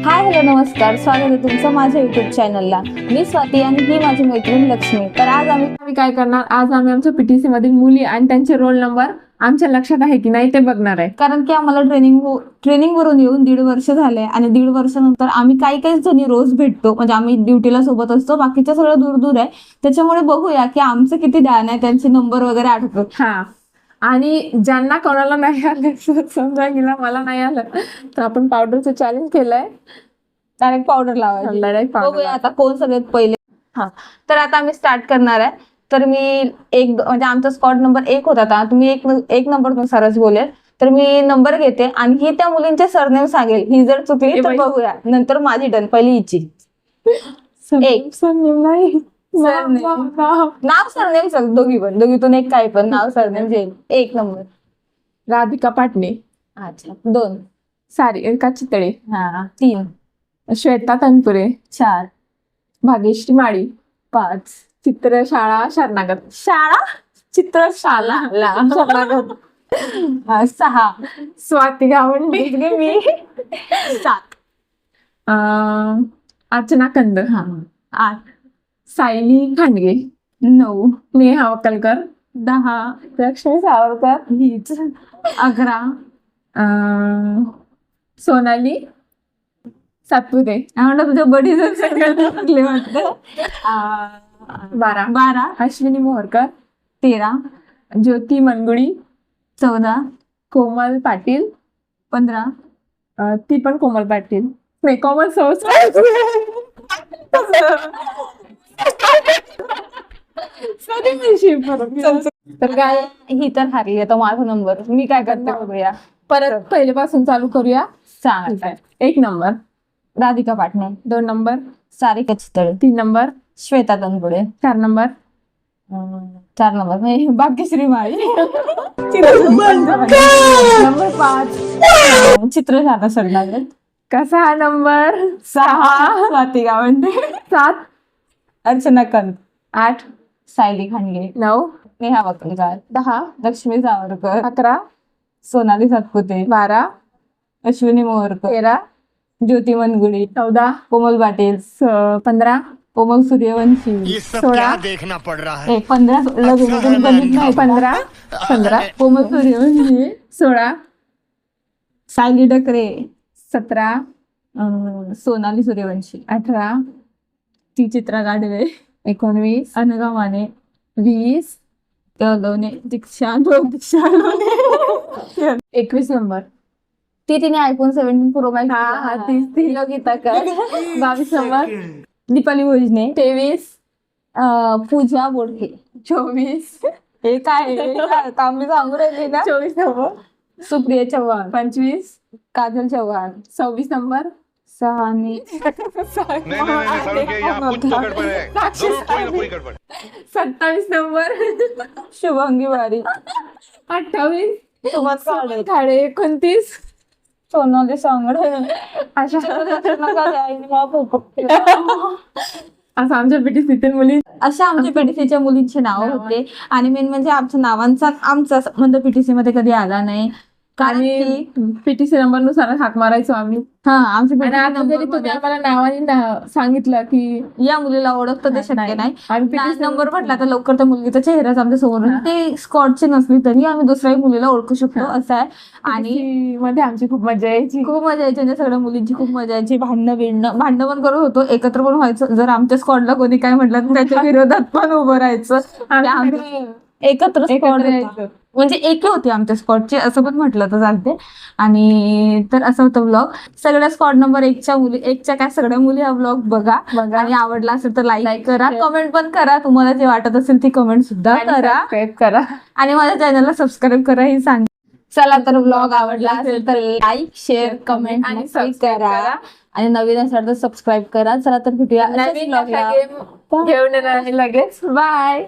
Hi hello नमस्कार, स्वागत आहे तुमचं माझ्या युट्यूब चॅनलला. मी स्वाती आणि ही माझी मैत्रीण लक्ष्मी. तर आज आम्ही काय करणार, आज आम्ही आमच्या पीटीसी मधील मुली आणि त्यांचे रोल नंबर आमच्या लक्षात आहे की नाही ते बघणार आहे. कारण की आम्हाला ट्रेनिंग वरून येऊन 1.5 वर्ष झाले आणि 1.5 वर्षानंतर आम्ही काही जणी रोज भेटतो. म्हणजे आम्ही ड्युटीला सोबत असतो, बाकीच्या सगळं दूर दूर आहे. त्याच्यामुळे बघूया की आमचं किती ध्यान आहे, त्यांचे नंबर वगैरे आठवतो. हा, आणि ज्यांना कोणाला नाही आलं, समजा गेला मला नाही आलं, तर आपण पावडरचं चॅलेंज केलंय. डायरेक्ट पावडर लावायची. डायरेक्ट बघूया आता कोण सगळ्यात पहिले. हा, तर आता आम्ही स्टार्ट करणार आहे. तर मी म्हणजे आमचा स्क्वॉड नंबर 1 होता. आता तुम्ही एक नंबर नुसारच बोलेल. तर मी नंबर घेते आणि ही त्या मुलींचे सरनेम सांगेल. ही जर चुकली तर बघूया, नंतर माझी टर्न. पहिली हिची. एक सरनेम नाही, नाव सरनेम सांग. दोघीतून एक काही पण नाव सरनेम घेईल. 1 नंबर राधिका पाटणे. अच्छा. 2 सारिका चितळे. हा. 3 श्वेता तनपुरे. 4 भाग्यश्री माळी. 5 चित्रशाळा शरणागत. चित्रशाला शरणागत. 6 स्वाती गावंडे. मी 7 अर्चना कंद. 8 सायली खांडगे. 9 नेहा वकलकर. 10 लक्ष्मी सावरकर. हीच 11 सोनाली सातपुते. म्हणलं तुझ्या बडीज वाटतं. 12 अश्विनी मोहरकर. 13 ज्योती मनगुडी. 14 कोमल पाटील. 15 ती पण कोमल पाटील नाही, कोमल सौस. तर काय, ही तर हारली. आता माझा नंबर मी काय करते बघूया. परत पहिलेपासून चालू करूया. सांग. 1 number Radhika Patne. 2 number Sarika Chitale. 3 number Shweta Tanpure. 4 number 4 number म्हणजे भाग्यश्री माळी. नंबर 5 चित्रशाला शरणागत. कसा नंबर 6 स्वाती गावंडे. 7 अर्चना कंद. 8 सायली खांडगे. 9 नेहा वकलकर. 10 लक्ष्मी सावरकर. 11 सोनाली सातपुते. 12 अश्विनी मोहरकर. 13 ज्योती मनगुडी. 14 कोमल पाटील. 15 कोमल सूर्यवंशी. ये सब 16 क्या देखना पड़ रहा है। 15 15 कोमल सूर्यवंशी. 16 सायली डकरे. 17 सोनाली सूर्यवंशी. 18 ती चित्रा गाडवे. 19 अनघा माने. 20 दीक्षा 21 नंबर. तिने iPhone 17 Pro Max. हा, ती योगिता कर. 22 नंबर. दीपाली भोजने. 23 पूजा बोडके. 24 हे काय तांबी सांगू राहिली ना. 24 नंबर. सुप्रिया चव्हाण. 25 काजल चव्हाण. 26 नंबर. सहानी. नहीं सारुण के यहाँ कुछ तो गड़बड़ है। जरूर कोई ना कोई गड़बड़। 27 नंबर. शुभांगी वारी. 28 सुमन काळे. खाडे. 29 सोनाली सांगडे. अशा असं आमच्या पीटीसीतील मुली. अशा आमच्या पीटीसीच्या मुलींचे नाव होते. आणि मेन म्हणजे आमच्या नावांचा आमचा संबंध पीटीसी मध्ये कधी आला नाही. कारण की पीटीसी नंबर नुसार हाक मारायचो आम्ही. आमच्या आणि आता जरी तुम्ही आम्हाला नावाने सांगितलं की या मुलीला ओळखतं ते शक्य नाही. आणि नंबर म्हटला तर लवकर त्या मुलगीचा चेहराच आमच्या समोर. ते स्कॉटचे नसली तरी आम्ही दुसऱ्याही मुलीला ओळखू शकतो असं आहे. आणि मध्ये आमची खूप मजा यायची. म्हणजे सगळ्या मुलींची खूप मजा यायची. भांडणं पण करत होतो, एकत्र पण व्हायचं. जर आमच्या स्कॉडला कोणी काय म्हटलं तर त्याच्या विरोधात पण उभं राहायचं. एकत्र यायचं. म्हणजे एके होते आमच्या स्कॉडचे असं पण म्हटलं तर चालते. आणि तर असं होतं ब्लॉग. सगळ्या स्कॉड नंबर 1च्या काय सगळ्या मुली हा ब्लॉग बघा. आणि आवडला असेल तर लाईक करा, कमेंट पण करा. तुम्हाला जे वाटत असेल ती कमेंट सुद्धा करा. आणि माझ्या चॅनलला सबस्क्राईब करा ही सांग. चला तर ब्लॉग आवडला असेल तर लाईक, शेअर, कमेंट आणि सबस्क्राईब करा. आणि नवीन असेल तर सबस्क्राईब करा. चला तर भेटूया नवीन घेऊन येणार लगेच. बाय.